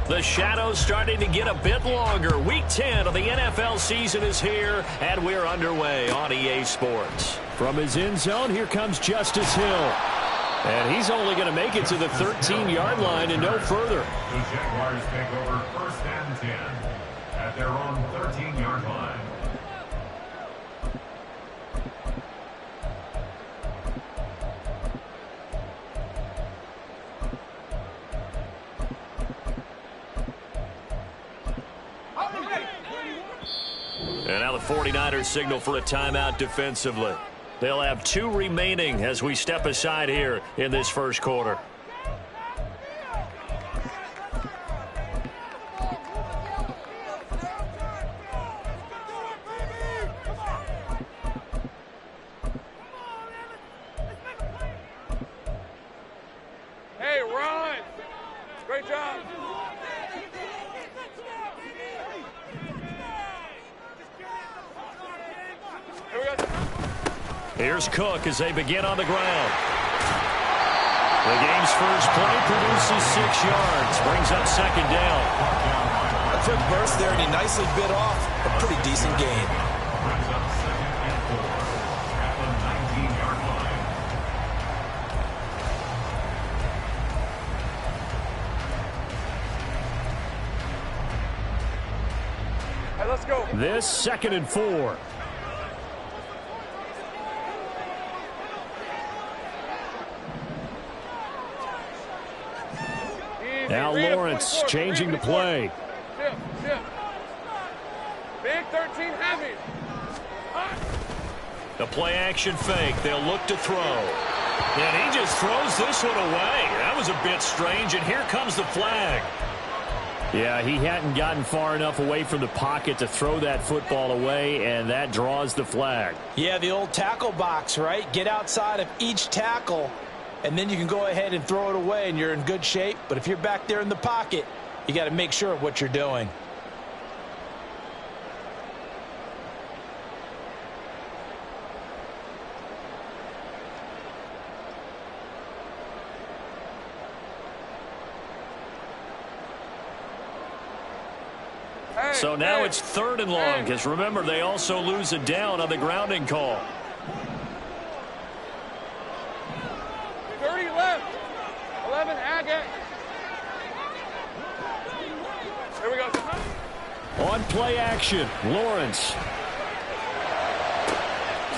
The shadows starting to get a bit longer. Week 10 of the NFL season is here, and we're underway on EA Sports. From his end zone, here comes Justice Hill. And he's only going to make it to the 13-yard line and no further. The Jaguars take over 1st and 10 at their own 13-yard line. And now the 49ers signal for a timeout defensively. They'll have 2 remaining as we step aside here in this first quarter. Hey, Ron! Great job! Here's Cook as they begin on the ground. The game's first play produces 6 yards, brings up 2nd down. A quick burst there, and he nicely bit off a pretty decent gain. Brings up 2nd and 4 at the 19-yard line. Hey, let's go. This 2nd and 4. Now Lawrence changing the play. Shift. Big 13 heavy. The play action fake. They'll look to throw. And he just throws this one away. That was a bit strange, and here comes the flag. Yeah, he hadn't gotten far enough away from the pocket to throw that football away, and that draws the flag. Yeah, the old tackle box, right? Get outside of each tackle, and then you can go ahead and throw it away, and you're in good shape. But if you're back there in the pocket, you got to make sure of what you're doing. So now it's 3rd and long, because remember, they also lose a down on the grounding call. 30 left. 11 Agate. Here we go. On play action, Lawrence.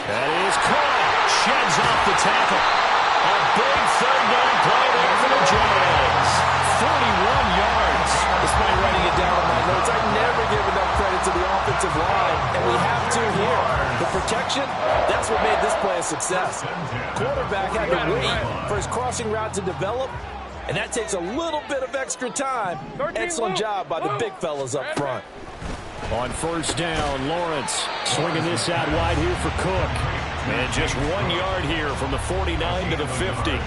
That is caught. Sheds off the tackle. A big 3rd down play there for the Jags. 41 yards. Despite writing it down on my notes, I never give enough credit to the offensive line, and we have to here. The protection, that's what made this play a success. Quarterback had to wait for his crossing route to develop, and that takes a little bit of extra time. Excellent job by the big fellas up front. On 1st down, Lawrence swinging this out wide here for Cook. And just 1 yard here from the 49 to the 50.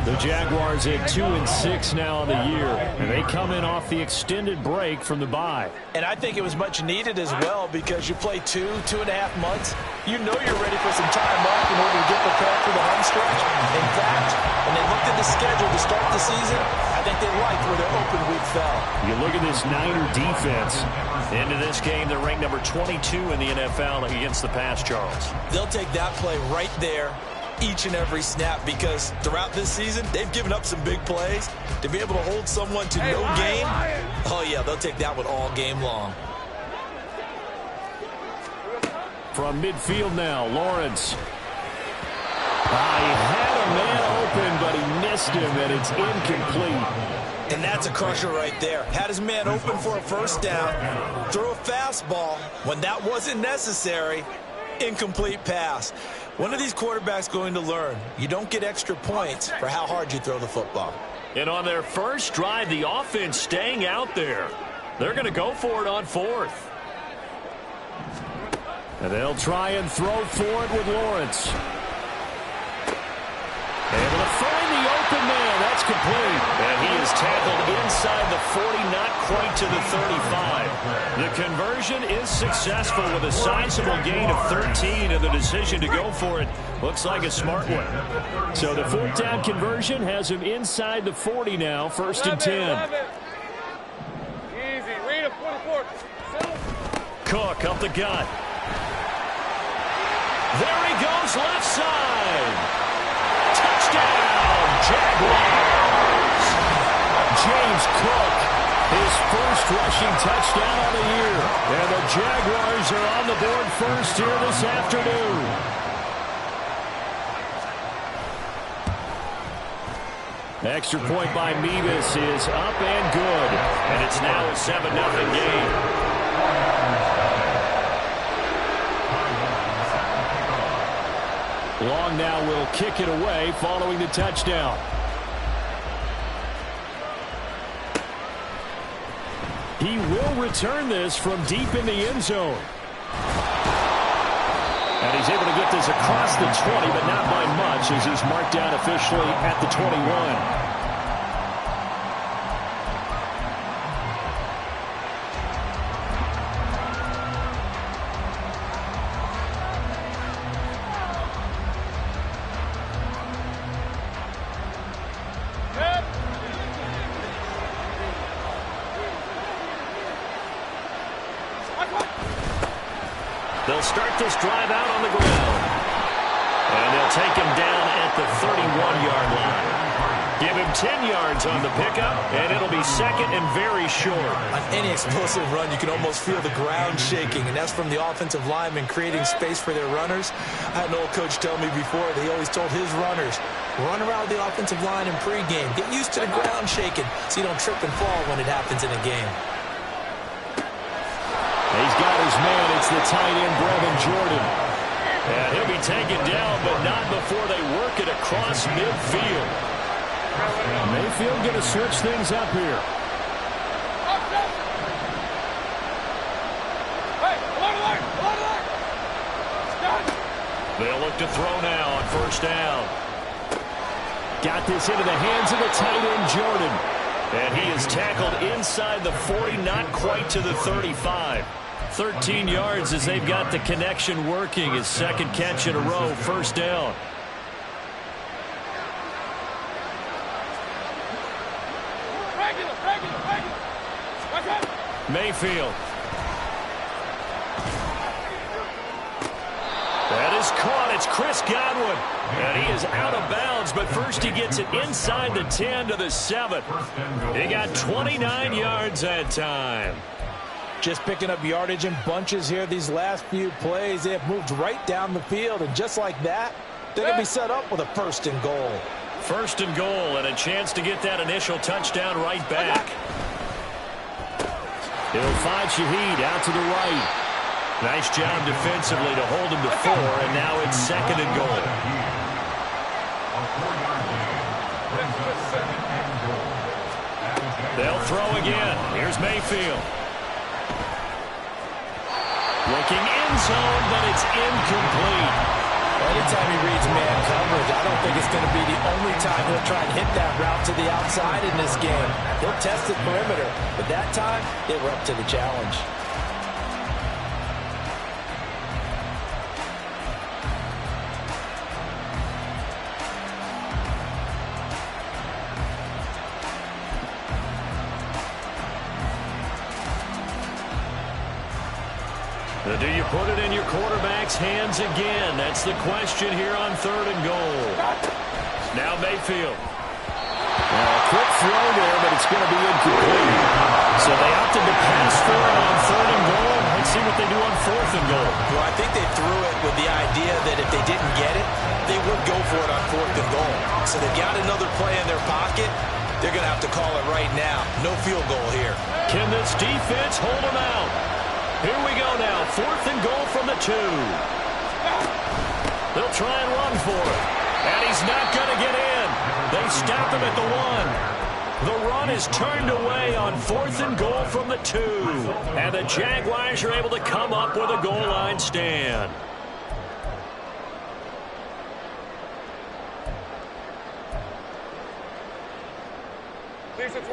The Jaguars at 2-6 now on the year, and they come in off the extended break from the bye. And I think it was much needed as well, because you play 2.5 months. You know you're ready for some time off in order to get prepared for the home stretch. In fact, when they looked at the schedule to start the season, I think they liked where their open week fell. You look at this Niner defense. Into this game, they're ranked number 22 in the NFL against the pass, Charles. They'll take that play right there each and every snap, because throughout this season, they've given up some big plays. To be able to hold someone to no gain, oh yeah, they'll take that one all game long. From midfield now, Lawrence. He had a man open, but he missed him, and it's incomplete. And that's a crusher right there. Had his man open for a 1st down, throw a fastball when that wasn't necessary, incomplete pass. When are these quarterbacks going to learn? You don't get extra points for how hard you throw the football. And on their first drive, the offense staying out there. They're going to go for it on 4th. And they'll try and throw for it with Lawrence. Able to find the open man. That's complete. And he is tackled inside the 40, not quite to the 35. The conversion is successful with a sizable gain of 13, and the decision to go for it looks like a smart one. So the 4th down conversion has him inside the 40 now, 1st and 10. Cook up the gut. There he goes, left side. Touchdown, Jaguars. James Cook, his first rushing touchdown of the year. And the Jaguars are on the board first here this afternoon. Extra point by Mevis is up and good. And it's now a 7-0 game. Long now will kick it away following the touchdown. He will return this from deep in the end zone. And he's able to get this across the 20, but not by much as he's marked down officially at the 21. They'll start this drive out on the ground. And they'll take him down at the 31-yard line. Give him 10 yards on the pickup, and it'll be second and very short. On any explosive run, you can almost feel the ground shaking, and that's from the offensive linemen creating space for their runners. I had an old coach tell me before, that he always told his runners, run around the offensive line in pregame. Get used to the ground shaking so you don't trip and fall when it happens in a game. He's got his man. It's the tight end, Brevin Jordan. And he'll be taken down, but not before they work it across midfield. Mayfield going to switch things up here. They'll look to throw now on first down. Got this into the hands of the tight end, Jordan. And he is tackled inside the 40, not quite to the 35. 13 yards as they've got the connection working. His second catch in a row, first down. Mayfield. That is caught. It's Chris Godwin. And he is out of bounds, but first he gets it inside the 10 to the 7. He got 29 yards that time. Just picking up yardage in bunches here these last few plays. They have moved right down the field, and just like that, they're going to be set up with a first and goal. First and goal, and a chance to get that initial touchdown right back. He'll find Shaheed out to the right. Nice job defensively to hold him to 4, and now it's second and goal. They'll throw again. Here's Mayfield. Looking in zone, but it's incomplete. Anytime he reads man coverage, I don't think it's going to be the only time he'll try and hit that route to the outside in this game. He'll test the perimeter, but that time, they were up to the challenge. Do you put it in your quarterback's hands again? That's the question here on third and goal. Now Mayfield. A quick throw there, but it's going to be incomplete. So they opted to pass for it on third and goal. Let's see what they do on fourth and goal. Well, I think they threw it with the idea that if they didn't get it, they would go for it on fourth and goal. So they got another play in their pocket. They're going to have to call it right now. No field goal here. Can this defense hold them out? Here we go now, fourth and goal from the 2. They'll try and run for it. And he's not going to get in. They stop him at the 1. The run is turned away on fourth and goal from the 2. And the Jaguars are able to come up with a goal line stand.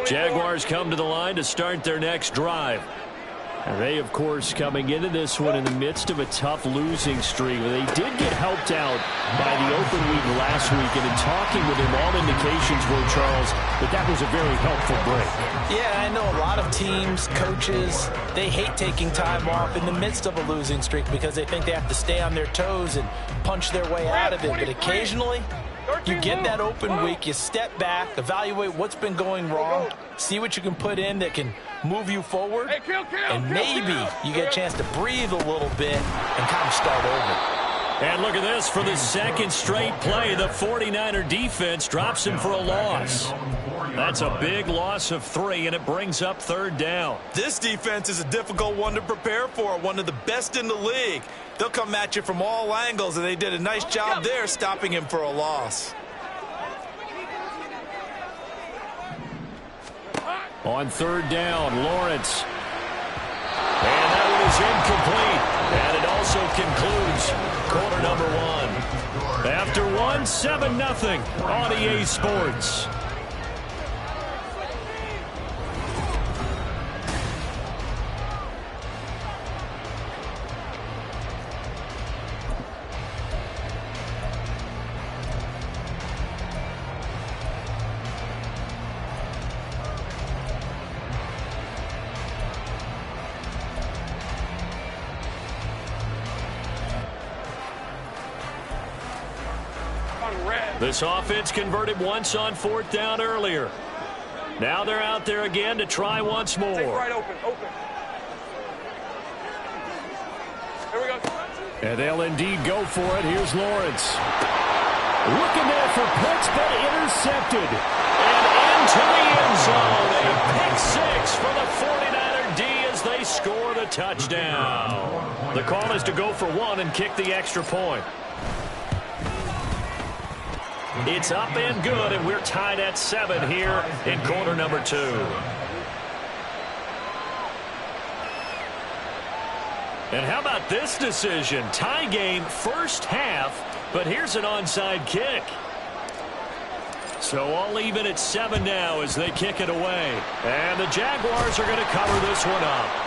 Jaguars come to the line to start their next drive. And they, of course, coming into this one in the midst of a tough losing streak. They did get helped out by the open week last week, and in talking with him, all indications were, Charles, that was a very helpful break. Yeah, I know a lot of teams, coaches, they hate taking time off in the midst of a losing streak because they think they have to stay on their toes and punch their way out of it. But occasionally, you get that open week, you step back, evaluate what's been going wrong, see what you can put in that can move you forward, and maybe you get a chance to breathe a little bit and kind of start over. And look at this. For the second straight play, the 49er defense drops him for a loss. That's a big loss of 3, and it brings up third down. This defense is a difficult one to prepare for, one of the best in the league. They'll come at you from all angles, and they did a nice job there stopping him for a loss. On third down, Lawrence. And that one is incomplete. And it also concludes quarter number 1. After 1, 7-0 on EA Sports. This offense converted once on fourth down earlier. Now they're out there again to try once more. Take right open. Here we go. And they'll indeed go for it. Here's Lawrence. Looking there for Pitts, but intercepted. And into the end zone. A pick 6 for the 49er D as they score the touchdown. The call is to go for 1 and kick the extra point. It's up and good, and we're tied at 7 here in quarter number 2. And how about this decision? Tie game first half, but here's an onside kick. So all even at 7 now as they kick it away. And the Jaguars are going to cover this one up.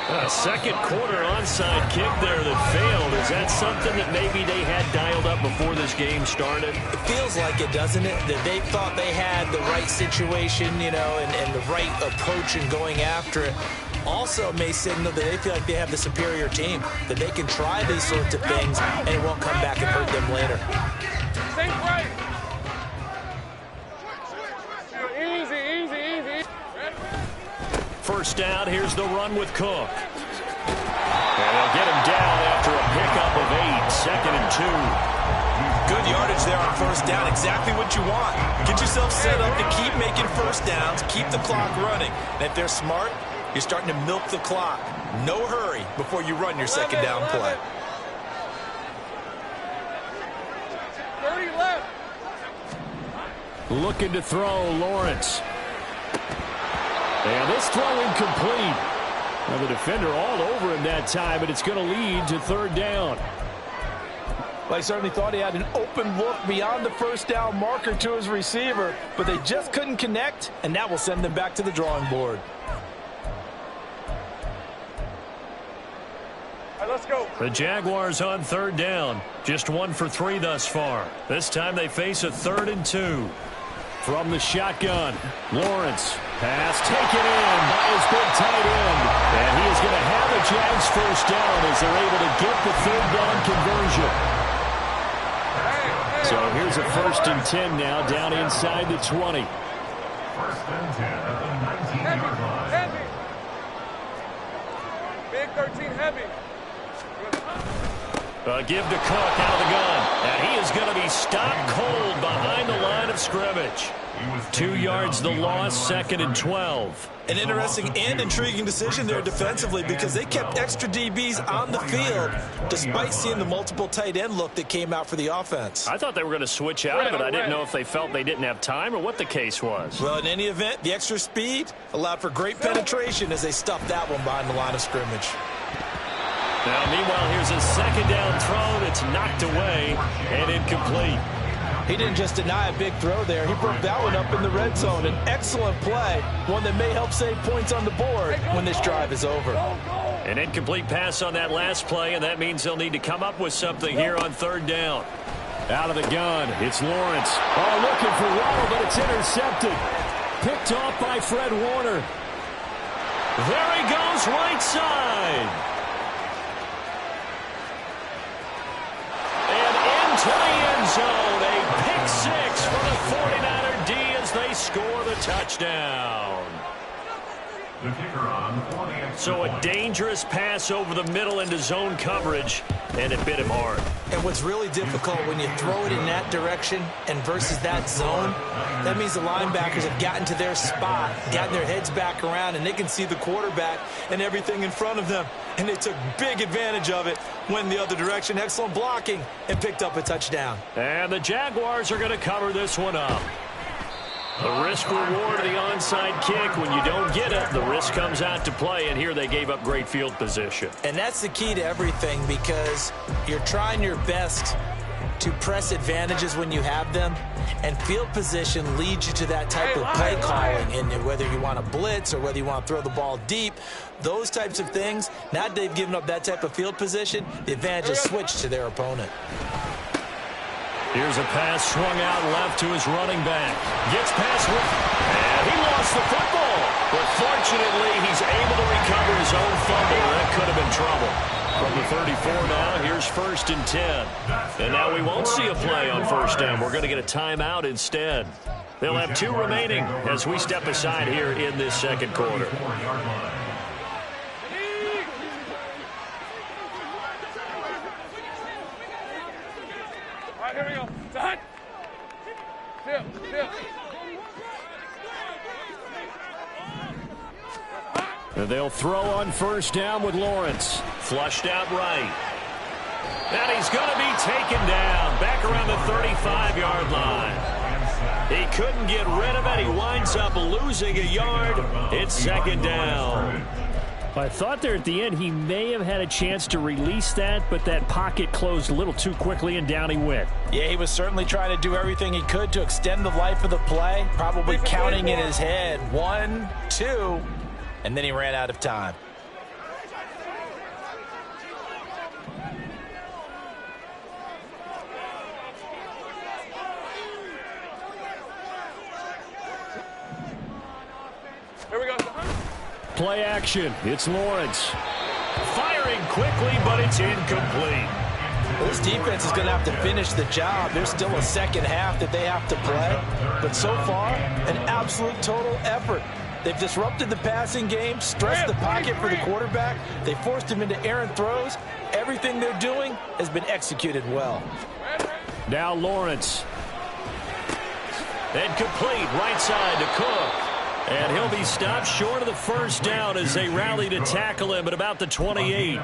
A second quarter onside kick there that failed. Is that something that maybe they had dialed up before this game started? It feels like it, doesn't it? That they thought they had the right situation, you know, and the right approach in going after it. Also may signal that they feel like they have the superior team, that they can try these sorts of things and it won't come back and hurt them later. Think right. Easy. First down, here's the run with Cook. And they'll get him down after a pickup of 8, 2nd and 2. Good yardage there on first down, exactly what you want. Get yourself set up to keep making first downs, keep the clock running. And if they're smart, you're starting to milk the clock. No hurry before you run your second down play. 30 left. Looking to throw, Lawrence. And this throw incomplete. Now the defender all over him that time, but it's going to lead to third down. Well, I certainly thought he had an open look beyond the first down marker to his receiver, but they just couldn't connect, and that will send them back to the drawing board. All right, let's go. The Jaguars on third down. Just 1 for 3 thus far. This time they face a 3rd and 2. From the shotgun, Lawrence. Pass taken in by his big tight end. And he is going to have the Jags first down as they're able to get the third down conversion. So here's a 1st and 10 now down inside the 20. 1st and 10 at the 19-yard line. Heavy. Big 13 heavy. Give to Cook out of the gun. And he is going to be stopped cold behind the line of scrimmage. 2 yards the loss, 2nd and 12. An interesting and intriguing decision there defensively because they kept extra DBs on the field despite seeing the multiple tight end look that came out for the offense. I thought they were going to switch out of it. I didn't know if they felt they didn't have time or what the case was. Well, in any event, the extra speed allowed for great penetration as they stuffed that one behind the line of scrimmage. Now, meanwhile, here's a 2nd down throw that's knocked away and incomplete. He didn't just deny a big throw there. He broke that one up in the red zone. An excellent play, one that may help save points on the board when this drive is over. An incomplete pass on that last play, and that means they'll need to come up with something here on third down. Out of the gun, it's Lawrence. Oh, looking for Waddle, but it's intercepted. Picked off by Fred Warner. There he goes, right side. And into the end zone. A pick six for the 49er D as they score the touchdown. The kicker on 40 extra So a point. dangerous pass over the middle into zone coverage, and it bit him hard. And what's really difficult when you throw it in that direction and versus that zone, that means the linebackers have gotten to their spot, gotten their heads back around, and they can see the quarterback and everything in front of them. And they took big advantage of it, went the other direction, excellent blocking, and picked up a touchdown. And the Jaguars are going to cover this one up. The risk-reward of the onside kick, when you don't get it, the risk comes out to play, and here they gave up great field position. And that's the key to everything, because you're trying your best to press advantages when you have them, and field position leads you to that type of play calling. And whether you want to blitz or whether you want to throw the ball deep, those types of things, now that they've given up that type of field position, the advantage is switched to their opponent. Here's a pass swung out left to his running back. Gets past Rick, and he lost the football. But fortunately, he's able to recover his own fumble. That could have been trouble. From the 34 now, here's 1st and 10. And now we won't see a play on first down. We're going to get a timeout instead. They'll have 2 remaining as we step aside here in this second quarter. 4-yard line. All right, here we go. Done. Tip. And they'll throw on first down with Lawrence. Flushed out right. And he's going to be taken down back around the 35-yard line. He couldn't get rid of it. He winds up losing a yard. It's 2nd down. I thought there at the end he may have had a chance to release that, but that pocket closed a little too quickly, and down he went. Yeah, he was certainly trying to do everything he could to extend the life of the play, probably counting in his head 1, 2, and then he ran out of time. Here we go. Play action. It's Lawrence. Firing quickly, but it's incomplete. This defense is going to have to finish the job. There's still a second half that they have to play. But so far, an absolute total effort. They've disrupted the passing game, stressed the pocket for the quarterback. They forced him into errant throws. Everything they're doing has been executed well. Now Lawrence. And complete right side to Cook. And he'll be stopped short of the first down as they rally to tackle him at about the 28.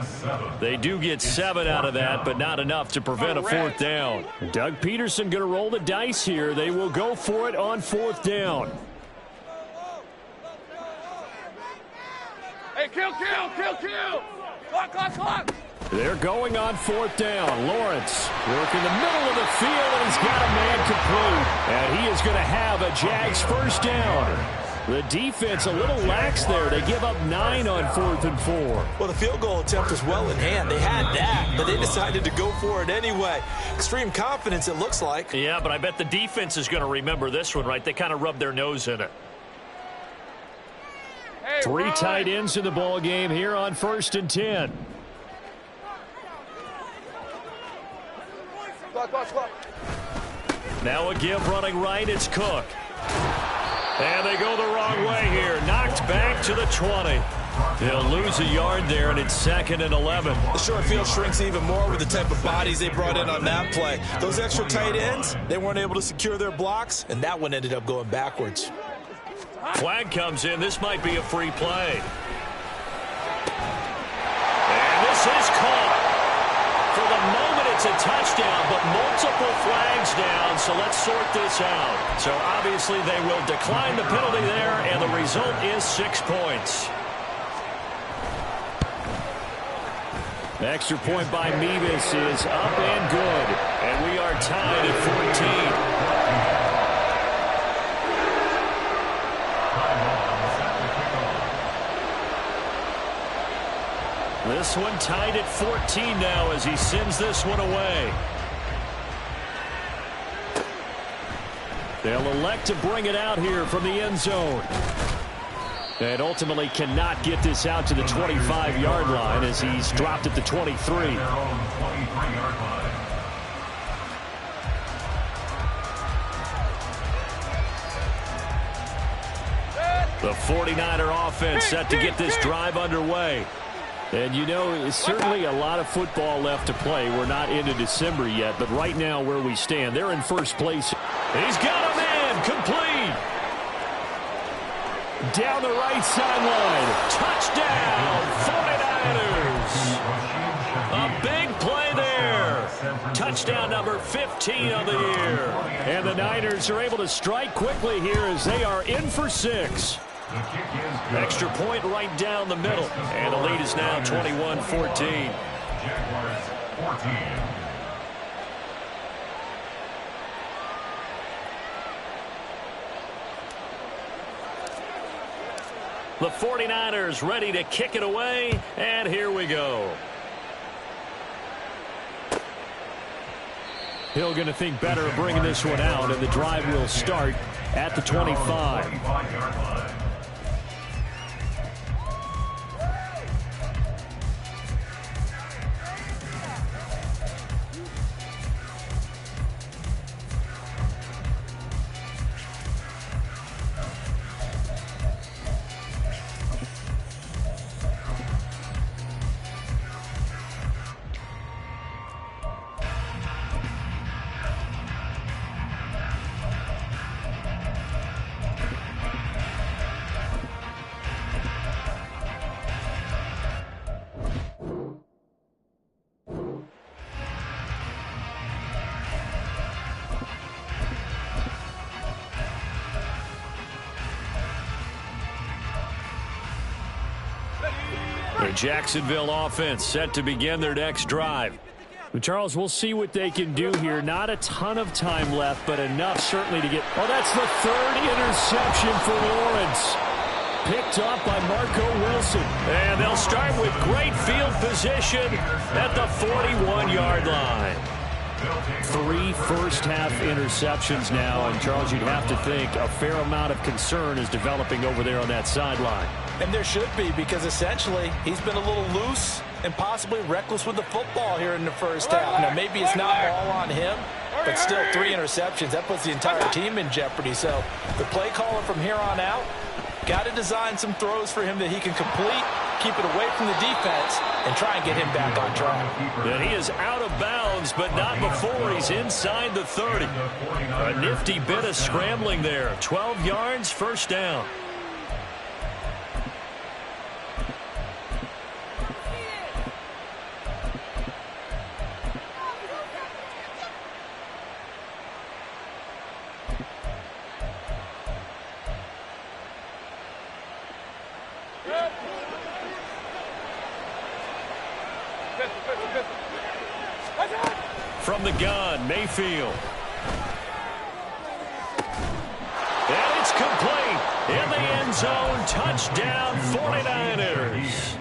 They do get 7 out of that, but not enough to prevent a 4th down. Doug Peterson going to roll the dice here. They will go for it on 4th down. Hey, kill. Clock. They're going on 4th down. Lawrence working the middle of the field, and he's got a man complete. And he is going to have a Jags first down. The defense a little lax there. They give up 9 on 4th and 4. Well, the field goal attempt was well in hand. They had that, but they decided to go for it anyway. Extreme confidence, it looks like. Yeah, but I bet the defense is going to remember this one, right? They kind of rubbed their nose in it. Hey, 3 run. tight ends in the ball game here on 1st and 10. Clock. Now a give running right. It's Cook. And they go the wrong way here. Knocked back to the 20. They'll lose a yard there, and it's 2nd and 11. The short field shrinks even more with the type of bodies they brought in on that play. Those extra tight ends, they weren't able to secure their blocks, and that one ended up going backwards. Flag comes in. This might be a free play. And this is caught. For the moment, it's a touchdown, but multiple flags down, so let's sort this out. So obviously they will decline the penalty there, and the result is 6 points. Extra point by Mevis is up and good. And we are tied at 14. This one tied at 14 now as he sends this one away. They'll elect to bring it out here from the end zone. And ultimately cannot get this out to the 25-yard line as he's dropped at the 23. The 49er offense set to get this drive underway. And you know, it's certainly a lot of football left to play. We're not into December yet, but right now where we stand, they're in first place. He's got a man complete. Down the right sideline. Touchdown, 49ers. A big play there. Touchdown number 15 of the year. And the Niners are able to strike quickly here as they are in for 6. Extra point right down the middle. And the lead is now 21-14. Jaguars 14. The 49ers ready to kick it away, and here we go. Hill going to think better of bringing this one out, and the drive will start at the 25. The Jacksonville offense set to begin their next drive. Charles, we'll see what they can do here. Not a ton of time left, but enough certainly to get... Oh, that's the third interception for Lawrence. Picked up by Marco Wilson. And they'll start with great field position at the 41-yard line. 3 first-half interceptions now, and Charles, you'd have to think a fair amount of concern is developing over there on that sideline. And there should be, because essentially he's been a little loose and possibly reckless with the football here in the first half. Now, maybe it's not all on him, but still 3 interceptions. That puts the entire team in jeopardy. So the play caller from here on out got to design some throws for him that he can complete, keep it away from the defense, and try and get him back on track. And he is out of bounds, but not before he's inside the 30. A nifty bit of scrambling there. 12 yards, first down. From the gun, Mayfield. And it's complete. In the end zone, touchdown 49ers.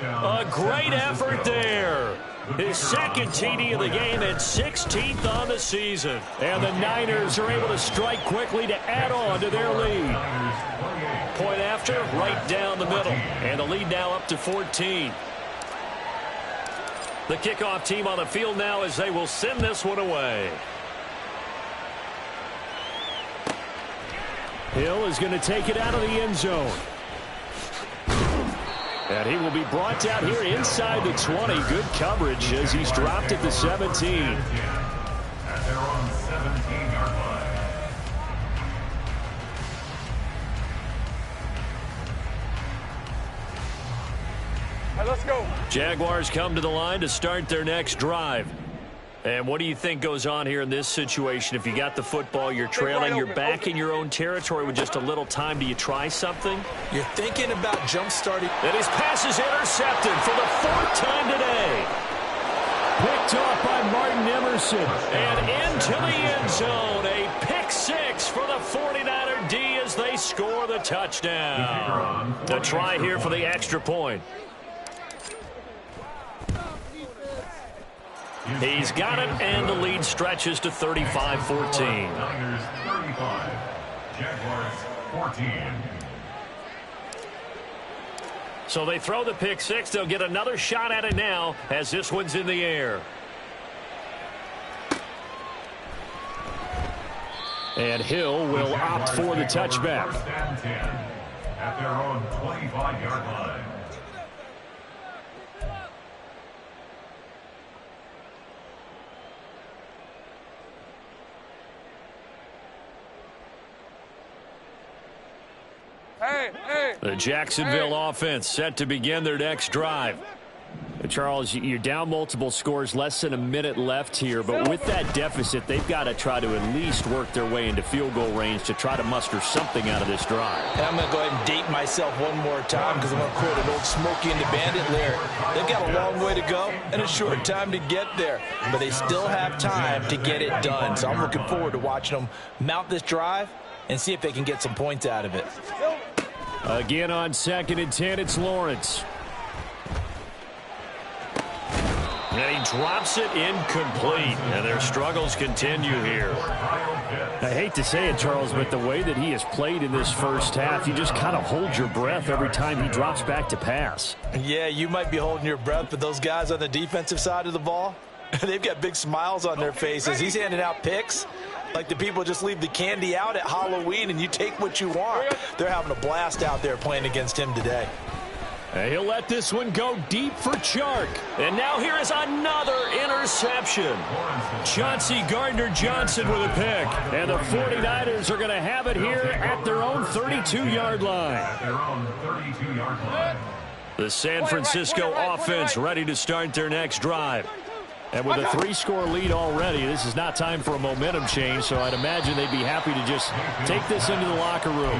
A great effort there. His second TD of the game and 16th on the season. And the Niners are able to strike quickly to add on to their lead. Point after, right down the middle. And the lead now up to 14. The kickoff team on the field now as they will send this one away. Hill is going to take it out of the end zone. And he will be brought down here inside the 20. Good coverage as he's dropped at the 17. At their own 17-yard line. Let's go. Jaguars come to the line to start their next drive. And what do you think goes on here in this situation? If you got the football, you're trailing, you're back in your own territory with just a little time. Do you try something? You're thinking about jump-starting. And his pass is intercepted for the 4th time today. Picked off by Martin Emerson. And into the end zone. A pick 6 for the 49er D as they score the touchdown. A try here for the extra point. He's got it, and the lead stretches to 35-14. Niners 35, Jaguars 14. So they throw the pick 6. They'll get another shot at it now as this one's in the air. And Hill will opt for the touchback. First and 10 at their own 25-yard line. The Jacksonville offense set to begin their next drive. Charles, you're down multiple scores, less than a minute left here, but with that deficit, they've got to try to at least work their way into field goal range to try to muster something out of this drive. And I'm going to go ahead and date myself one more time because I'm going to quote an old Smokey and the Bandit lyric. They've got a long way to go and a short time to get there, but they still have time to get it done. So I'm looking forward to watching them mount this drive and see if they can get some points out of it. Again on 2nd and 10, it's Lawrence. And he drops it incomplete, and their struggles continue here. I hate to say it, Charles, but the way that he has played in this first half, you just kind of hold your breath every time he drops back to pass. Yeah, you might be holding your breath, but those guys on the defensive side of the ball, they've got big smiles on their faces. He's handing out picks like the people just leave the candy out at Halloween and you take what you want. They're having a blast out there playing against him today. And he'll let this one go deep for Chark. And now here is another interception. Chauncey Gardner-Johnson with a pick. And the 49ers are going to have it here at their own 32-yard line. At their own 32-yard line. The San Francisco offense ready to start their next drive. And with a 3-score lead already, this is not time for a momentum change, so I'd imagine they'd be happy to just take this into the locker room.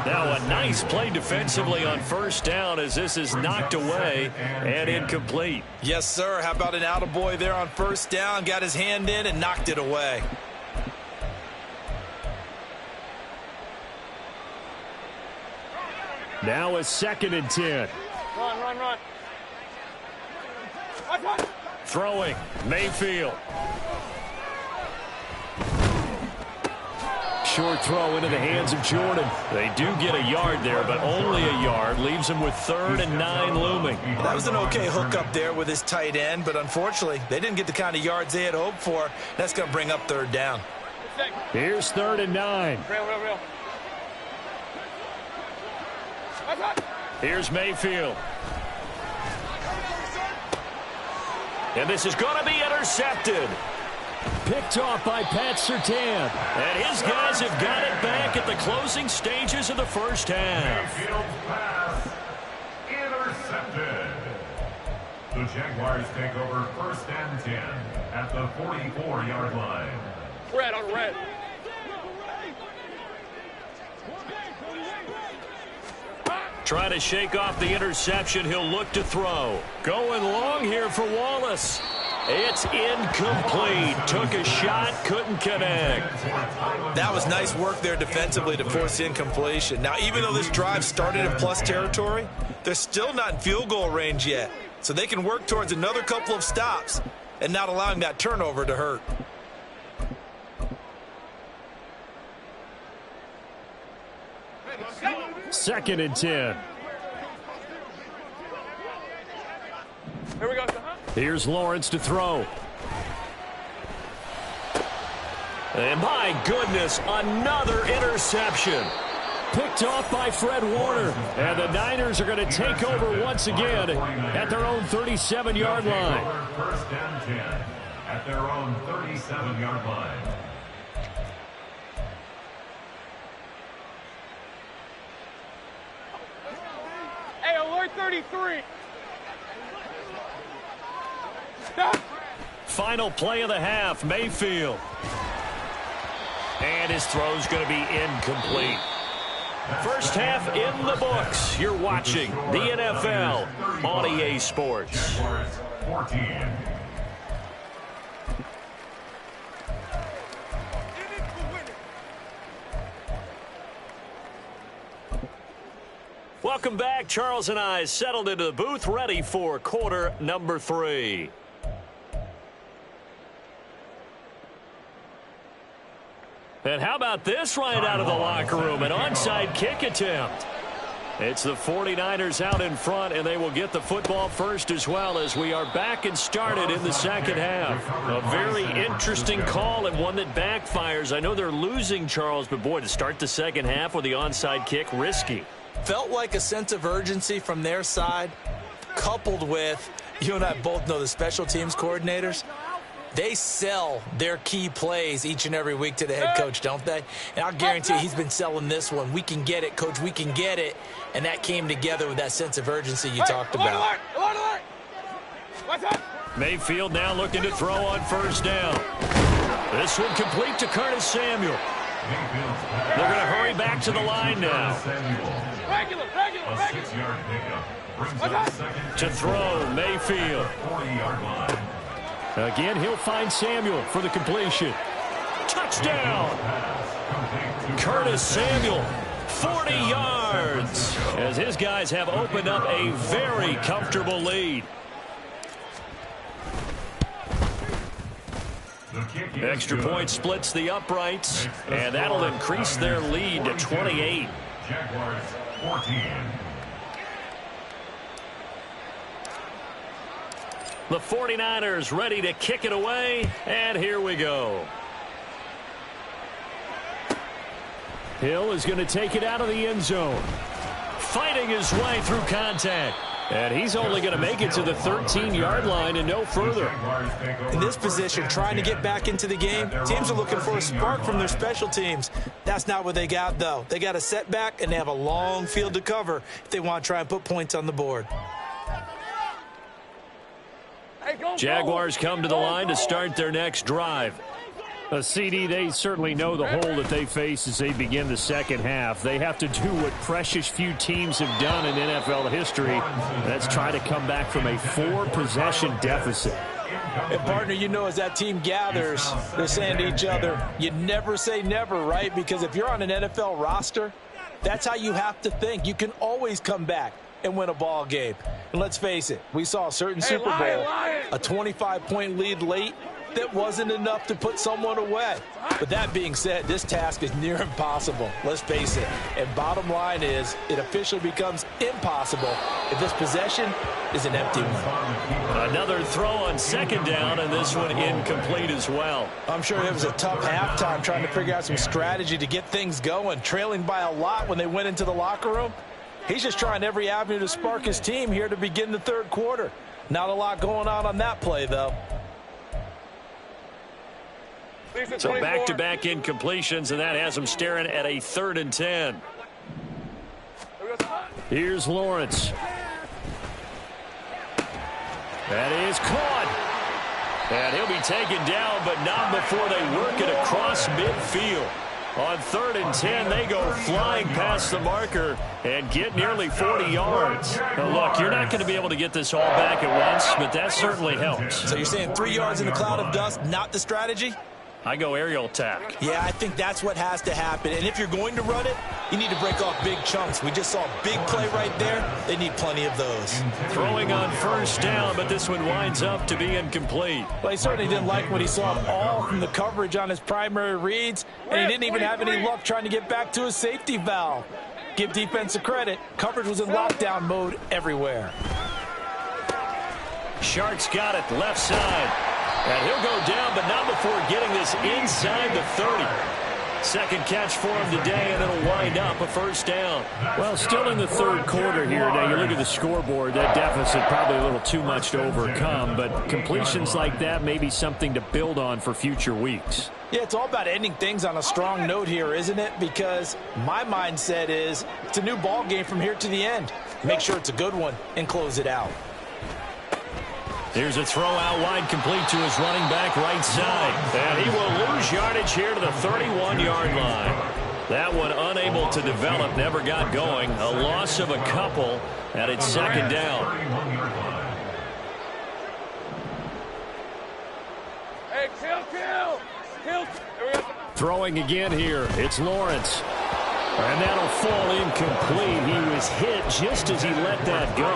Now a nice play defensively on first down as this is knocked away and incomplete. Yes, sir. How about an attaboy there on first down? Got his hand in and knocked it away. Now a 2nd and 10. Run. Throwing, Mayfield. Short throw into the hands of Jordan. They do get a yard there, but only a yard. Leaves them with 3rd and 9 looming. That was an okay hook up there with his tight end, but unfortunately, they didn't get the kind of yards they had hoped for. That's going to bring up 3rd down. Here's 3rd and 9. Real. Here's Mayfield. And this is going to be intercepted. Picked off by Pat Surtain. And his guys have got it back at the closing stages of the first half. Mayfield pass intercepted. The Jaguars take over 1st and 10 at the 44-yard line. Red on red. Trying to shake off the interception. He'll look to throw. Going long here for Wallace. It's incomplete. Took a shot, couldn't connect. That was nice work there defensively to force incompletion. Now, even though this drive started in plus territory, they're still not in field goal range yet. So they can work towards another couple of stops and not allowing that turnover to hurt. Second and 10. Here we go. Here's Lawrence to throw. And my goodness, another interception. Picked off by Fred Warner. And the Niners are going to take over once again at their own 37-yard line. 1st and 10 at their own 37-yard line. Hey, alert 33. final play of the half, Mayfield. And his throw's going to be incomplete. First half in the books. You're watching the NFL on EA Sports. 14. Welcome back. Charles and I settled into the booth, ready for quarter number 3. And how about this right out of the locker room? An onside kick attempt. It's the 49ers out in front, and they will get the football first as well as we are back and started in the second half. A very interesting call and one that backfires. I know they're losing, Charles, but boy, to start the second half with the onside kick, risky. Felt like a sense of urgency from their side, coupled with, you and I both know the special teams coordinators. They sell their key plays each and every week to the head coach, don't they? And I'll guarantee you he's been selling this one. We can get it, coach, we can get it. And that came together with that sense of urgency you talked about. Mayfield now looking to throw on first down. This one complete to Curtis Samuel. They're going to hurry back to the line now. A 6-yard pickup brings up second To throw, Mayfield. 40-yard line. Again, he'll find Samuel for the completion. Touchdown! Curtis Samuel, 40 yards, as his guys have opened up a very comfortable lead. Extra point splits the uprights, and that'll increase their lead to 28. Jaguars 14. The 49ers ready to kick it away, and here we go. Hill is going to take it out of the end zone. Fighting his way through contact. And he's only going to make it to the 13-yard line and no further. In this position, trying to get back into the game, teams are looking for a spark from their special teams. That's not what they got, though. They got a setback, and they have a long field to cover if they want to try and put points on the board. Jaguars come to the line to start their next drive. A CD, they certainly know the hole that they face as they begin the second half. They have to do what precious few teams have done in NFL history. That's try to come back from a 4-possession deficit. And, partner, you know as that team gathers, they're saying to each other, you never say never, right? Because if you're on an NFL roster, that's how you have to think. You can always come back and win a ball game. And let's face it, we saw a certain Super Bowl, a 25-point lead late, that wasn't enough to put someone away. But that being said, this task is near impossible. Let's face it. And bottom line is, it officially becomes impossible if this possession is an empty one. Another throw on second down, and this one incomplete as well. I'm sure it was a tough halftime trying to figure out some strategy to get things going, trailing by a lot when they went into the locker room. He's just trying every avenue to spark his team here to begin the third quarter. Not a lot going on that play, though. So back-to-back incompletions, and that has them staring at a 3rd and 10. Here's Lawrence. That is caught. And he'll be taken down, but not before they work it across midfield. On 3rd and 10, they go flying past the marker and get nearly 40 yards. Now, look, you're not going to be able to get this all back at once, but that certainly helps. So you're saying 3 yards in a cloud of dust, not the strategy? I go aerial attack. Yeah, I think that's what has to happen. And if you're going to run it, you need to break off big chunks. We just saw a big play right there. They need plenty of those. Throwing on first down, but this one winds up to be incomplete. Well, he certainly didn't like what he saw all from the coverage on his primary reads, and he didn't even have any luck trying to get back to his safety valve. Give defense a credit. Coverage was in lockdown mode everywhere. Sharks got it left side. And he'll go down, but not before getting this inside the 30. Second catch for him today, and it'll wind up a first down. Well, still in the third quarter here. Now, you look at the scoreboard, that deficit probably a little too much to overcome, but completions like that may be something to build on for future weeks. Yeah, it's all about ending things on a strong note here, isn't it? Because my mindset is it's a new ball game from here to the end. Make sure it's a good one and close it out. Here's a throw out wide, complete to his running back right side. And he will lose yardage here to the 31-yard line. That one unable to develop, never got going. A loss of a couple, and it's second down. Hey, kill. Here we go. Throwing again here. It's Lawrence. And that'll fall incomplete. He was hit just as he let that go.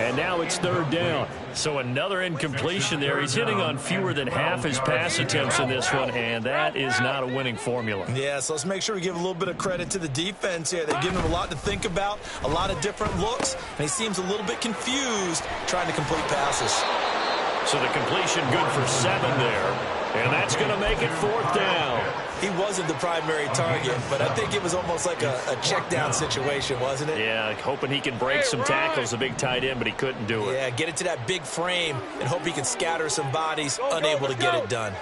And now it's third down. So another incompletion there. He's hitting on fewer than half his pass attempts in this one, and that is not a winning formula. Yeah, so let's make sure we give a little bit of credit to the defense here. They've given him a lot to think about, a lot of different looks, and he seems a little bit confused trying to complete passes. So the completion good for 7 there, and that's going to make it fourth down. He wasn't the primary target, but I think it was almost like a check down situation, wasn't it? Yeah, hoping he can break some tackles, a big tight end, but he couldn't do it. Yeah, get it to that big frame and hope he can scatter some bodies, unable to get it done.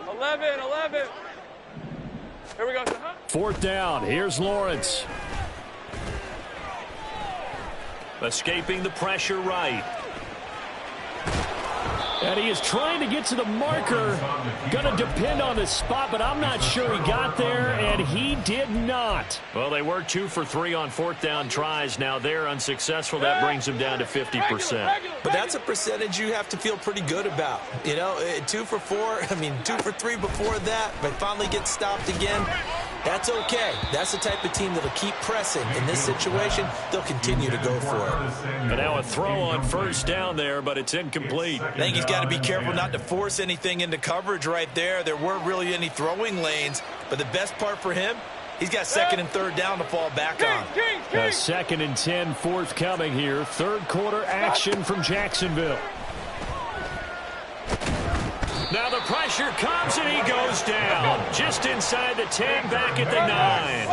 $11. Here we go. Fourth down. Here's Lawrence. Escaping the pressure right. And he is trying to get to the marker. Going to depend on the spot, but I'm not sure he got there, and he did not. Well, they were 2 for 3 on fourth down tries. Now they're unsuccessful. That brings them down to 50%. But that's a percentage you have to feel pretty good about. You know, 2 for 2 for 3 before that, but finally get stopped again. That's okay. That's the type of team that'll keep pressing. In this situation, they'll continue to go for it. And now a throw on first down there, but it's incomplete. I think he's got to be careful not to force anything into coverage right there. There weren't really any throwing lanes, but the best part for him, he's got second and third down to fall back on. A 2nd and 10 forthcoming here. Third quarter action from Jacksonville. Now the pressure comes and he goes down. Just inside the 10, back at the 9.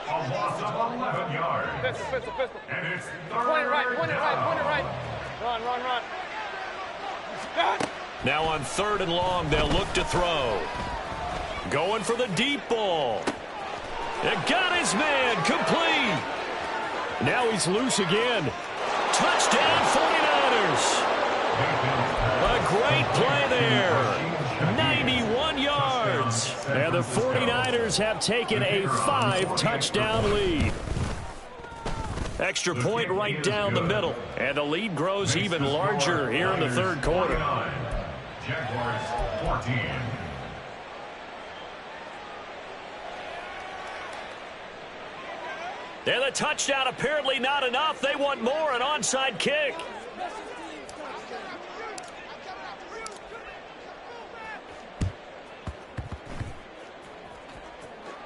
A loss of 11 yards. Pistol. And it's Point it right. Run. Now on 3rd and long, they'll look to throw. Going for the deep ball. It got his man, complete. Now he's loose again. Touchdown 49ers. A great play there. 91 yards. And the 49ers have taken a 5-touchdown lead. Extra point right down the middle. And the lead grows even larger here in the third quarter. Jaguars 14. And the touchdown apparently not enough. They want more, an onside kick.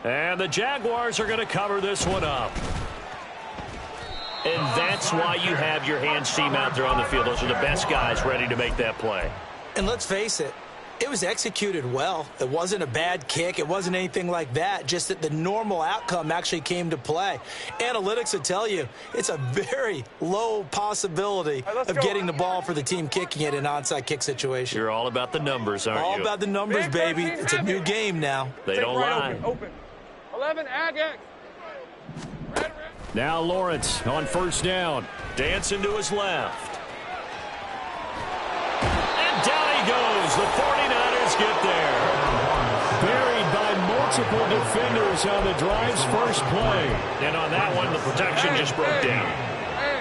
And the Jaguars are going to cover this one up. And that's why you have your hands team out there on the field. Those are the best guys ready to make that play. And let's face it, it was executed well. It wasn't a bad kick. It wasn't anything like that. Just that the normal outcome actually came to play. Analytics will tell you it's a very low possibility of getting the ball for the team kicking it in an onside kick situation. You're all about the numbers, aren't you? All about the numbers, baby. It's a new game now. They don't lie. Open. 11, add X. Red. Now Lawrence on first down. Dancing to his left. And down he goes. The 49ers get there. Buried by multiple defenders on the drive's first play. And on that one, the protection just broke down.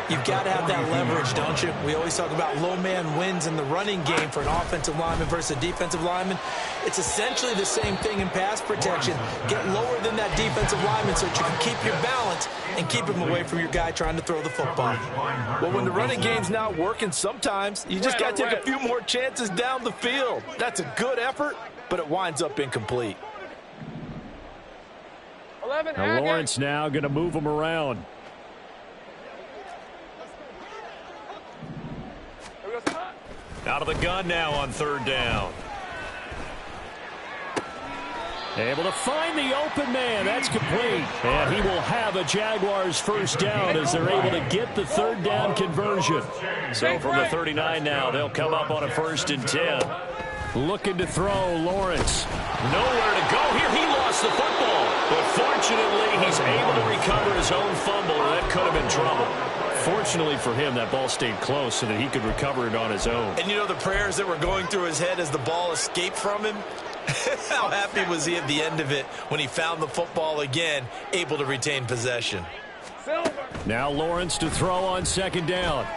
You've got to have that leverage, don't you? We always talk about low man wins in the running game for an offensive lineman versus a defensive lineman. It's essentially the same thing in pass protection. Get lower than that defensive lineman so that you can keep your balance and keep him away from your guy trying to throw the football. Well, when the running game's not working, sometimes you just got to take a few more chances down the field. That's a good effort, but it winds up incomplete. 11, Now Lawrence now going to move him around. Out of the gun now on third down. Able to find the open man. That's complete. And he will have a Jaguars first down as they're able to get the third down conversion. So from the 39 now, they'll come up on a 1st and 10. Looking to throw Lawrence. Nowhere to go here. He lost the football. But Unfortunately, he's able to recover his own fumble, or that could have been trouble. Fortunately for him, that ball stayed close so that he could recover it on his own. And you know the prayers that were going through his head as the ball escaped from him? How happy was he at the end of it when he found the football again, able to retain possession? Now Lawrence to throw on second down.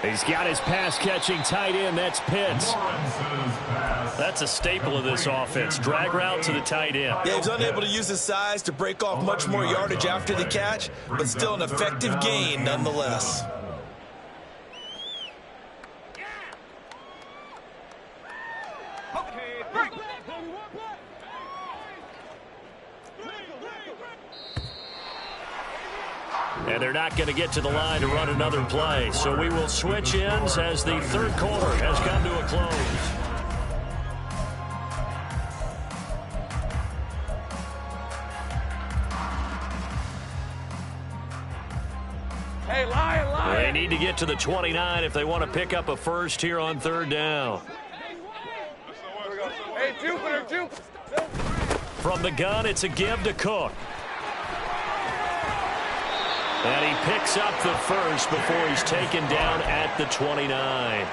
He's got his pass-catching tight end. That's Pitts. That's a staple of this offense. Drag route to the tight end. Yeah, he was unable to use his size to break off much more yardage after the catch, but still an effective gain nonetheless. And they're not going to get to the line to run another play. So we will switch ends as the third quarter has come to a close. Hey, Lion. They need to get to the 29 if they want to pick up a first here on third down. Hey, Jupiter. From the gun, it's a give to Cook. And he picks up the first before he's taken down at the 29.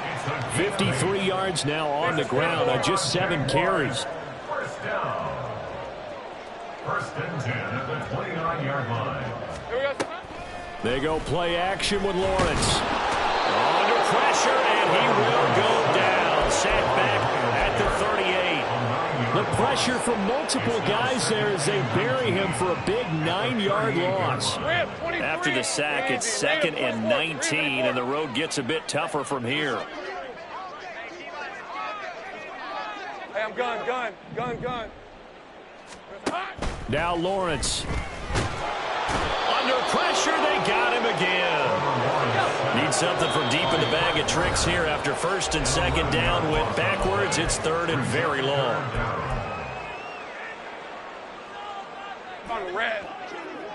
53 yards now on the ground on just 7 carries. First down. First and 10 at the 29-yard line. They go play action with Lawrence. Under pressure, and he will go down. Set back at the 38. The pressure from multiple guys there as they bury him for a big 9-yard loss. After the sack, it's 2nd and 19, and the road gets a bit tougher from here. Hey, I'm gun. Now Lawrence. Under pressure, they got him again. Need something from deep in the bag of tricks here after 1st and 2nd down. Went backwards. It's 3rd and very long.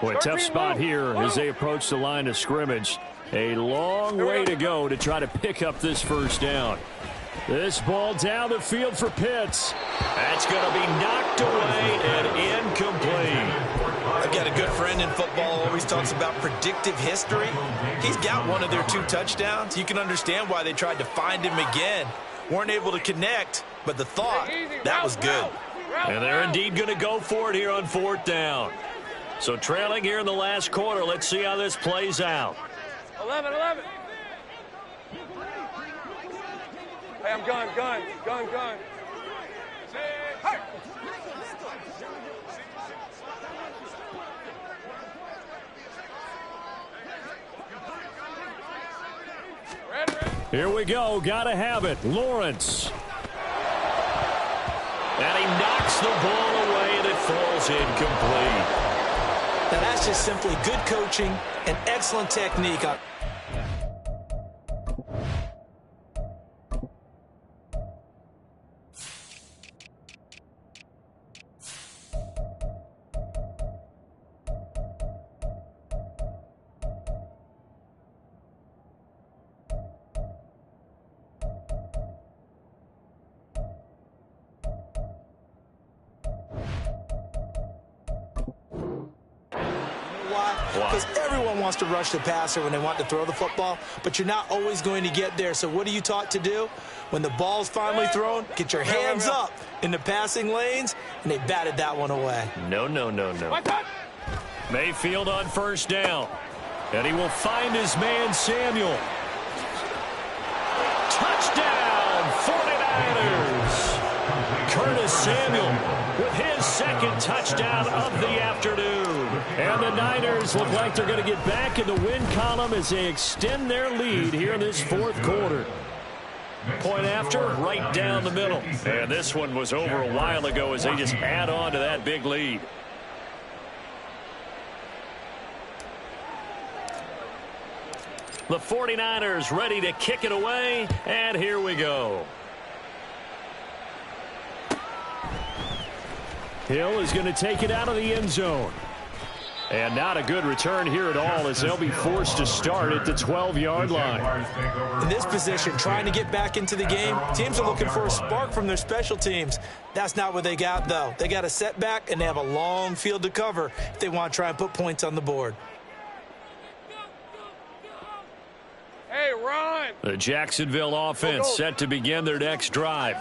Boy, tough spot here as they approach the line of scrimmage. A long way to go to try to pick up this first down. This ball down the field for Pitts. That's going to be knocked away and incomplete. I've got a good friend in football, always talks about predictive history. He's got one of their 2 touchdowns. You can understand why they tried to find him again. Weren't able to connect, but the thought, that was good. And they're indeed going to go for it here on 4th down. So trailing here in the last quarter, let's see how this plays out. 11. Hey, I'm gun. Hey. Here we go. Gotta have it. Lawrence. And he knocks the ball away, and it falls incomplete. Now that's just simply good coaching and excellent technique. Because everyone wants to rush the passer when they want to throw the football, but you're not always going to get there. So what are you taught to do? When the ball's finally thrown, get your hands up in the passing lanes, and they batted that one away. No. Mayfield on 1st down. And he will find his man, Samuel. Touchdown, 49ers. Curtis Samuel with his 2nd touchdown of the afternoon. And the Niners look like they're going to get back in the win column as they extend their lead here in this 4th quarter. Point after, right down the middle. And this one was over a while ago as they just add on to that big lead. The 49ers ready to kick it away, and here we go. Hill is going to take it out of the end zone. And not a good return here at all, as they'll be forced to start at the 12-yard line. In this position, trying to get back into the game, teams are looking for a spark from their special teams. That's not what they got, though. They got a setback, and they have a long field to cover if they want to try and put points on the board. Hey, run! The Jacksonville offense set to begin their next drive.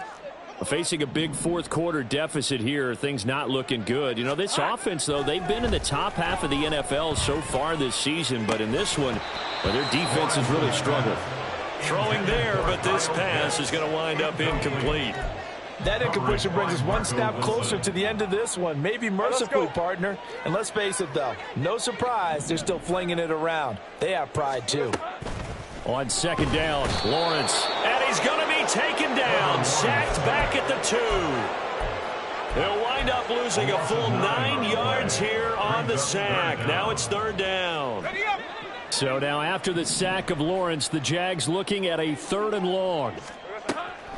Facing a big fourth-quarter deficit here, things not looking good. You know, this offense, though, they've been in the top half of the NFL so far this season, but in this one, well, their defense has really struggled. Throwing there, but this pass is going to wind up incomplete. That incompletion brings us one step closer to the end of this one. Maybe mercifully, partner. And let's face it, though, no surprise, they're still flinging it around. They have pride, too. On second down, Lawrence. And he's going to be taken down, sacked back at the 2. They'll wind up losing a full 9 yards here on the sack. Now it's third down. So now after the sack of Lawrence, the Jags looking at a 3rd and long.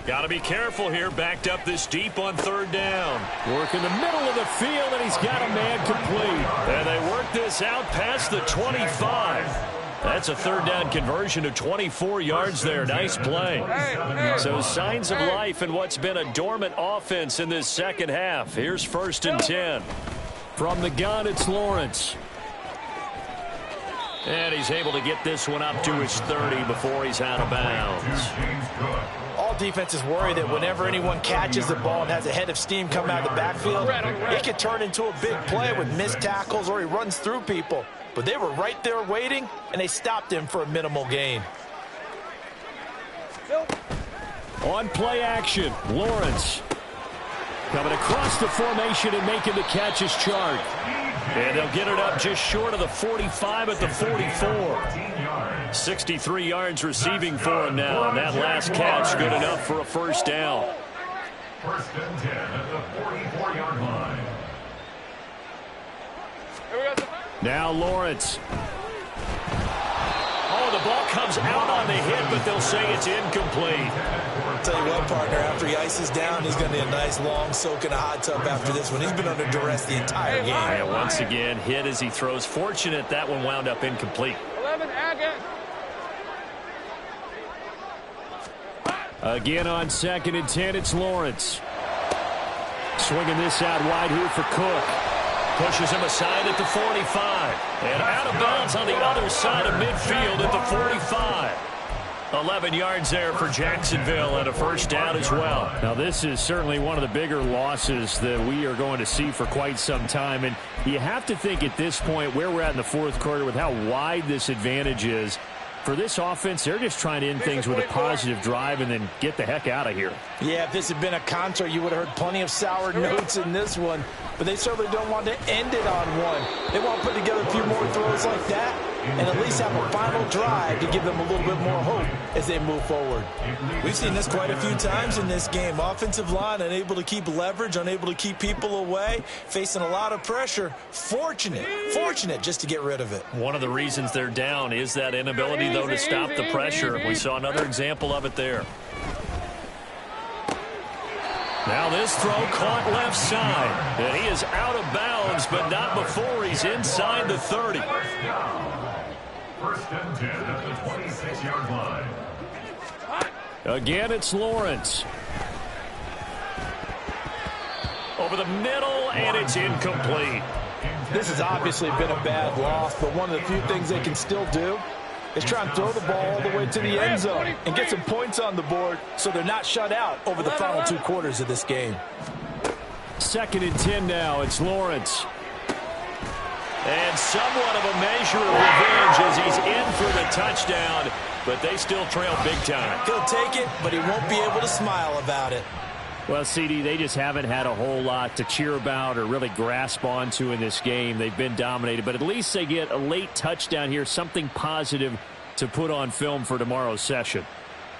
Got to be careful here, backed up this deep on third down. Work in the middle of the field, and he's got a man complete. And they work this out past the 25. That's a third down conversion of 24 yards there. Nice play. So signs of life in what's been a dormant offense in this second half. Here's 1st and 10. From the gun, it's Lawrence. And he's able to get this one up to his 30 before he's out of bounds. All defenses worry that whenever anyone catches the ball and has a head of steam come out of the backfield, it can turn into a big play with missed tackles or he runs through people. But they were right there waiting, and they stopped him for a minimal gain. On play action, Lawrence. Coming across the formation and making the catch is Chark. And they'll get it up just short of the 45 at the 44. 63 yards receiving for him now. And that last catch good enough for a first down. 1st and 10 at the 44-yard line. Now Lawrence. Oh, the ball comes out on the hit, but they'll say it's incomplete. I'll tell you what, partner, after he ices down, he's going to need a nice long soak in a hot tub after this one. He's been under duress the entire game. And once again, hit as he throws. Fortunate that one wound up incomplete. 11, again. Again on 2nd and 10, it's Lawrence. Swinging this out wide here for Cook. Pushes him aside at the 45. And out of bounds on the other side of midfield at the 45. 11 yards there for Jacksonville and a first down as well. Now this is certainly one of the bigger losses that we are going to see for quite some time. And you have to think at this point where we're at in the fourth quarter with how wide this advantage is. For this offense, they're just trying to end things with a positive drive and then get the heck out of here. Yeah, if this had been a concert, you would have heard plenty of sour notes in this one. But they certainly don't want to end it on one. They want to put together a few more throws like that and at least have a final drive to give them a little bit more hope as they move forward. We've seen this quite a few times in this game. Offensive line unable to keep leverage, unable to keep people away, facing a lot of pressure. Fortunate just to get rid of it. One of the reasons they're down is that inability, though, to stop the pressure. We saw another example of it there. Now this throw caught left side. And he is out of bounds, but not before he's inside the 30. 1st and 10 at the 26-yard line. Again, it's Lawrence. Over the middle, and it's incomplete. This has obviously been a bad loss, but one of the few things they can still do is try and throw the ball all the way to the end zone and get some points on the board so they're not shut out over the final 2 quarters of this game. 2nd and 10 now. It's Lawrence. And somewhat of a measure of revenge as he's in for the touchdown, but they still trail big time. He'll take it, but he won't be able to smile about it. Well, CD, they just haven't had a whole lot to cheer about or really grasp onto in this game. They've been dominated, but at least they get a late touchdown here, something positive to put on film for tomorrow's session.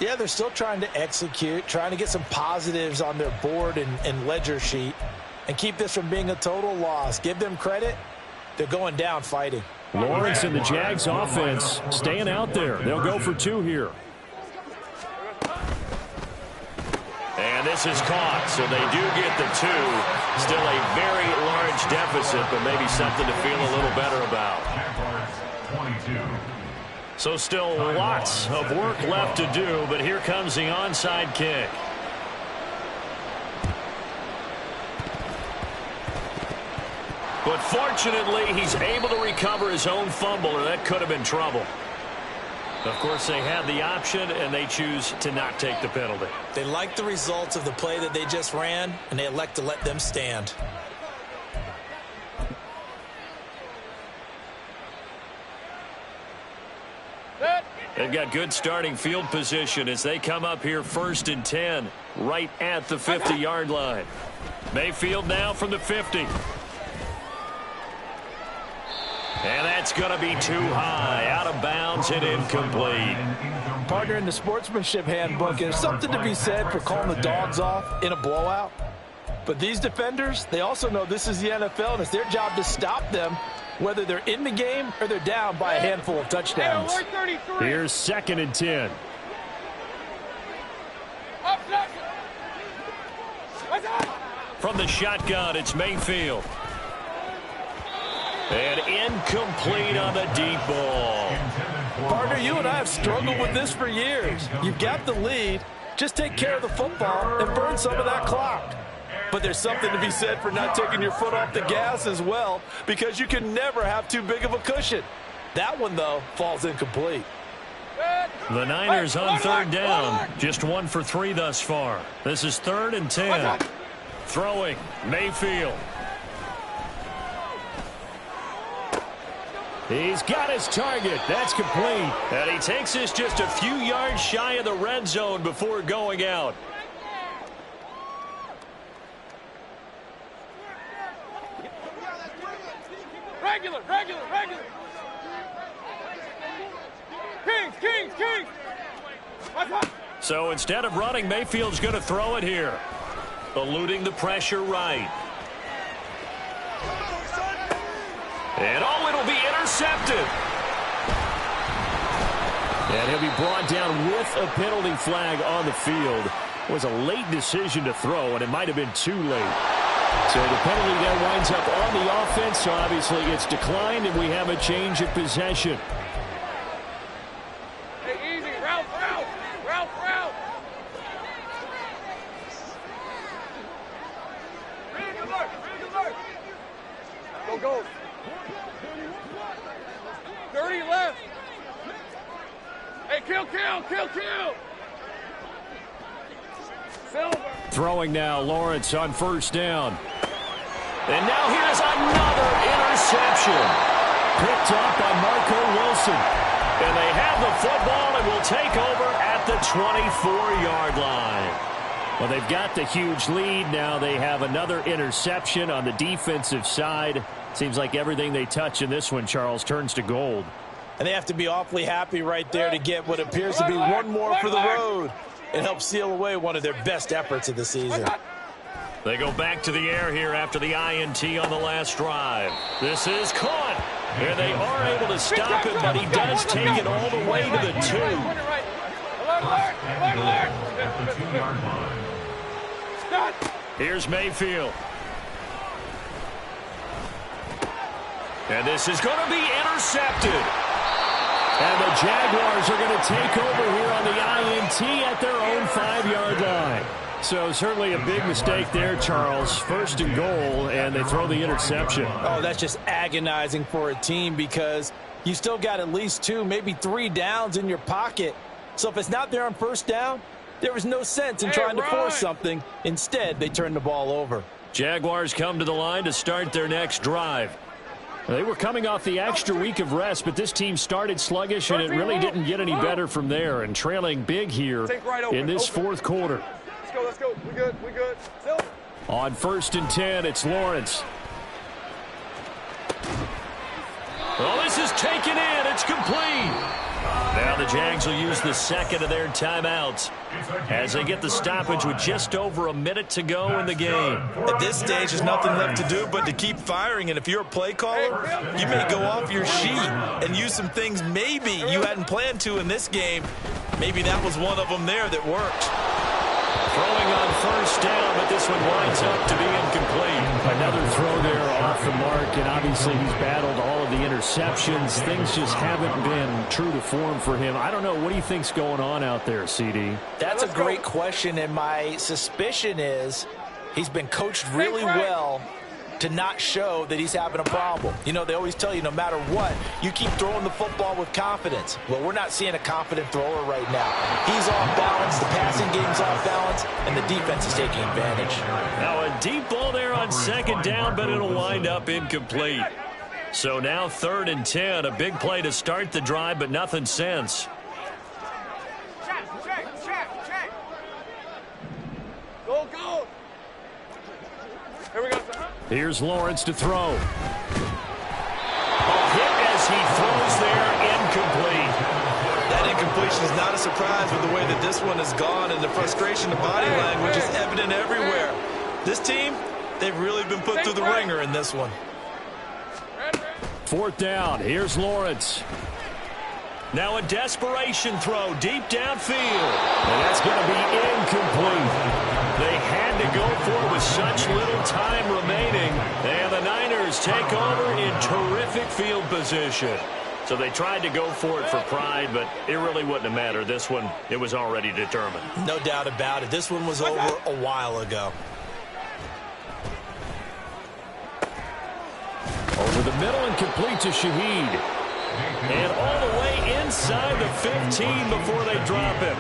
Yeah, they're still trying to execute, trying to get some positives on their board and ledger sheet and keep this from being a total loss. Give them credit. They're going down fighting. Lawrence and the Jags offense staying out there. They'll go for 2 here. And this is caught, so they do get the 2. Still a very large deficit, but maybe something to feel a little better about. Jaguars 22. So still lots of work left to do, but here comes the onside kick. But fortunately, he's able to recover his own fumble, or that could have been trouble. Of course, they had the option, and they choose to not take the penalty. They like the results of the play that they just ran, and they elect to let them stand. They've got good starting field position as they come up here 1st and 10, right at the 50-yard line. Mayfield now from the 50. And that's going to be too high, out of bounds and incomplete. Partner, in the sportsmanship handbook, there's something to be said for calling the dogs off in a blowout. But these defenders, they also know this is the NFL, and it's their job to stop them, whether they're in the game or they're down by a handful of touchdowns. Here's 2nd and 10. From the shotgun, it's Mayfield. And incomplete on the deep ball. Partner, you and I have struggled with this for years. You've got the lead. Just take care of the football and burn some of that clock. But there's something to be said for not taking your foot off the gas as well, because you can never have too big of a cushion. That one, though, falls incomplete. The Niners on 3rd down. Just 1 for 3 thus far. This is 3rd and 10. Throwing, Mayfield. He's got his target. That's complete. And he takes this just a few yards shy of the red zone before going out. Regular. Kings. So instead of running, Mayfield's going to throw it here. Eluding the pressure right. And it'll be intercepted. And he'll be brought down with a penalty flag on the field. It was a late decision to throw, and it might have been too late. So the penalty there winds up on the offense, so obviously it's declined, and we have a change of possession. Hey, easy. Route. Regular. Go. 30 left. Hey, kill. Silver. Throwing now, Lawrence on 1st down. And now here's another interception. Picked up by Marco Wilson. And they have the football and will take over at the 24-yard line. Well, they've got the huge lead. Now they have another interception on the defensive side. Seems like everything they touch in this one, Charles, turns to gold. And they have to be awfully happy right there to get what appears to be one more for the road. It helps seal away one of their best efforts of the season. They go back to the air here after the INT on the last drive. This is caught. And they are able to stop it, but he does take it all the way to the 2. At the 2-yard line. Here's Mayfield. And this is going to be intercepted. And the Jaguars are going to take over here on the INT at their own 5-yard line. So certainly a big mistake there, Charles. 1st and goal, and they throw the interception. Oh, that's just agonizing for a team because you still got at least 2, maybe 3 downs in your pocket. So if it's not there on 1st down, there was no sense in trying to force something. Instead, they turn the ball over. Jaguars come to the line to start their next drive. They were coming off the extra week of rest, but this team started sluggish, and it really didn't get any better from there. And trailing big here in this 4th quarter. Let's go. We good. Silver. On 1st and 10, it's Lawrence. Well, this is taken in. It's complete. Now the Jags will use the 2nd of their timeouts as they get the stoppage with just over a minute to go in the game. At this stage, there's nothing left to do but to keep firing. And if you're a play caller, you may go off your sheet and use some things maybe you hadn't planned to in this game. Maybe that was one of them there that worked. Throwing on first down, but this one winds up to be incomplete. Another throw there off the mark, and obviously he's battled all of the interceptions. Things just haven't been true to form for him. I don't know. What do you think's going on out there, CD? That's a great question, and my suspicion is he's been coached really well to not show that he's having a problem. You know, they always tell you no matter what, you keep throwing the football with confidence. Well, we're not seeing a confident thrower right now. He's off balance, the passing game's off balance, and the defense is taking advantage. Now a deep ball there on second down, but it'll wind up incomplete. So now 3rd and 10, a big play to start the drive, but nothing since. Check. Go. Here we go. Here's Lawrence to throw. A hit as he throws there, incomplete. That incompletion is not a surprise with the way that this one has gone, and the frustration, the body language is evident everywhere. This team, they've really been put through the ringer in this one. 4th down. Here's Lawrence. Now a desperation throw deep downfield. And that's going to be incomplete. They had to go for it with such little time remaining. And the Niners take over in terrific field position. So they tried to go for it for pride, but it really wouldn't have mattered. This one, it was already determined. No doubt about it. This one was over a while ago. Over the middle and complete to Shaheed. And all the way inside the 15 before they drop him.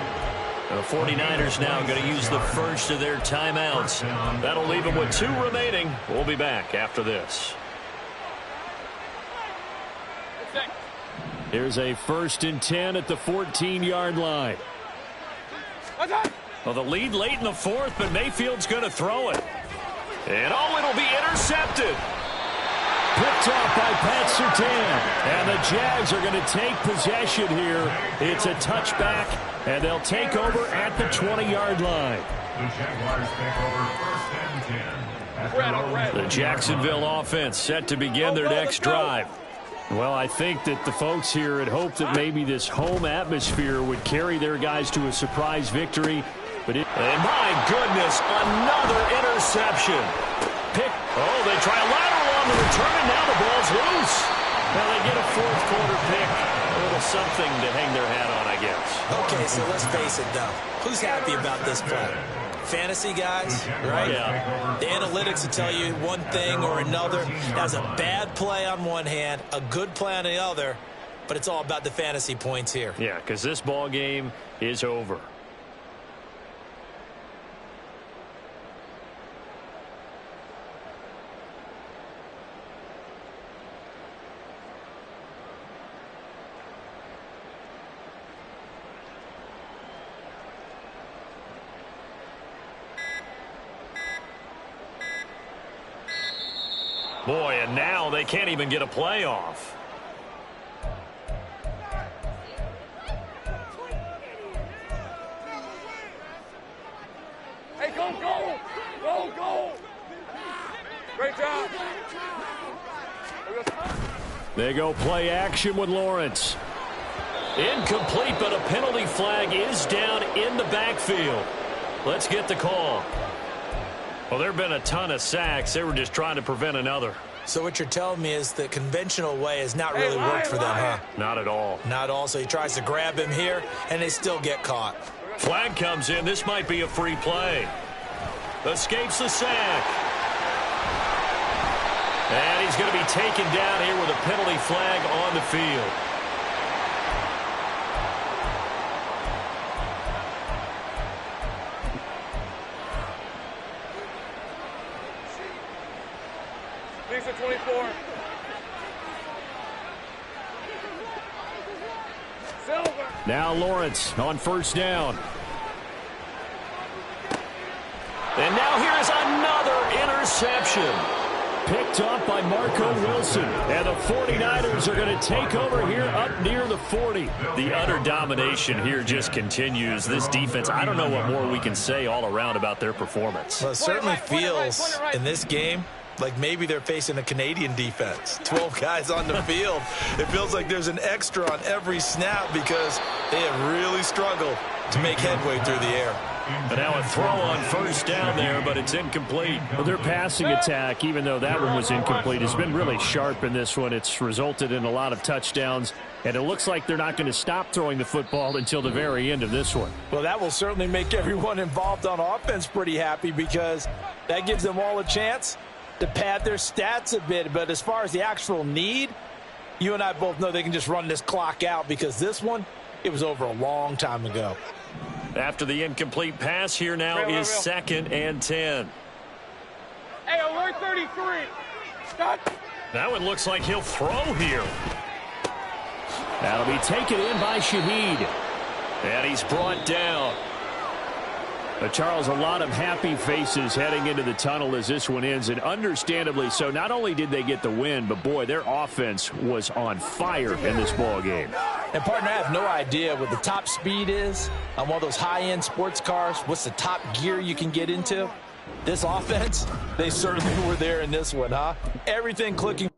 And the 49ers now going to use the first of their timeouts. That'll leave them with 2 remaining. We'll be back after this. Here's a 1st and 10 at the 14-yard line. Well, the lead late in the 4th, but Mayfield's going to throw it. And it'll be intercepted. Picked off by Pat Surtain. And the Jags are going to take possession here. It's a touchback, and they'll take over at the 20-yard line. The Jaguars take over 1st and 10. The Jacksonville offense set to begin their next drive. Well, I think that the folks here had hoped that maybe this home atmosphere would carry their guys to a surprise victory. And my goodness, another interception. They try a lateral on the return, and now the ball's loose. Now they get a 4th quarter pick. A little something to hang their hat on, I guess. Okay, so let's face it, though. Who's happy about this play? Fantasy guys, right? Yeah. The analytics will tell you one thing or another. That's a bad play on one hand, a good play on the other, but it's all about the fantasy points here. Yeah, because this ball game is over. Boy, and now they can't even get a playoff. Hey, go. Great job. They go play action with Lawrence. Incomplete, but a penalty flag is down in the backfield. Let's get the call. Well, there have been a ton of sacks. They were just trying to prevent another. So what you're telling me is the conventional way has not really worked for them, huh? Not at all. Not all. So he tries to grab him here, and they still get caught. Flag comes in. This might be a free play. Escapes the sack. And he's going to be taken down here with a penalty flag on the field. These are 24. Silver. Now Lawrence on 1st down. And now here is another interception. Picked up by Marco Wilson. And the 49ers are going to take over here up near the 40. The utter domination here just continues. This defense, I don't know what more we can say all around about their performance. Well, it certainly feels in this game like maybe they're facing a Canadian defense. 12 guys on the field. It feels like there's an extra on every snap because they have really struggled to make headway through the air. And now a throw on first down there, but it's incomplete. Well, their passing attack, even though that one was incomplete, has been really sharp in this one. It's resulted in a lot of touchdowns, and it looks like they're not going to stop throwing the football until the very end of this one. Well, that will certainly make everyone involved on offense pretty happy, because that gives them all a chance to pad their stats a bit. But as far as the actual need, you and I both know they can just run this clock out, because this one, it was over a long time ago. After the incomplete pass, here now is 2nd and 10. Hey, alert 33. Stop. That one looks like he'll throw here. That'll be taken in by Shaheed. And he's brought down. Charles, a lot of happy faces heading into the tunnel as this one ends, and understandably so. Not only did they get the win, but boy, their offense was on fire in this ball game. And partner, I have no idea what the top speed is on one of those high-end sports cars. What's the top gear you can get into? This offense, they certainly were there in this one, huh? Everything clicking.